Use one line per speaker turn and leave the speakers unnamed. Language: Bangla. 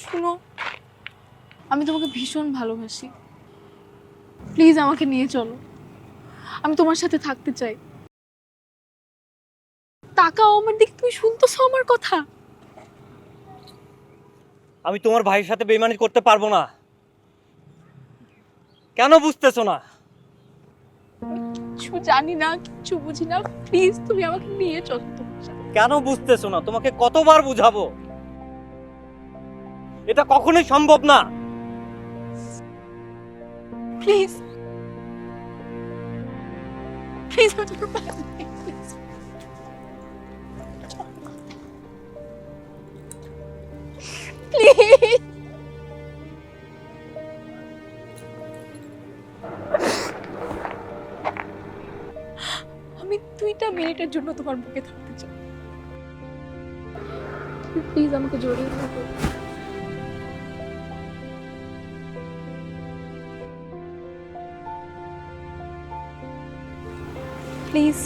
শুনো, আমি তোমাকে ভীষণ ভালোবাসি। প্লিজ আমাকে নিয়ে চলো, আমি তোমার সাথে থাকতে চাই। তাকাও আমার দিকে, তুমি শুনতেছো আমার কথা?
আমি তোমার ভাইয়ের সাথে বেইমানি করতে পারবো না। কেন বুঝতেছো না?
কিছু জানি না, কিছু বুঝি না, প্লিজ তুমি আমাকে নিয়ে চলো তোমার সাথে।
কেন বুঝতেছো না? তোমাকে কতবার বুঝাবো? এটা কখনোই সম্ভব না।
প্লিজ প্লিজ আমার তোমার পাশে নেই, প্লিজ। প্লিজ আমি 2টা মিনিটের জন্য তোমার বুকে থাকতে চাই। প্লিজ আমাকে জড়িয়ে ধরো, প্লিজ।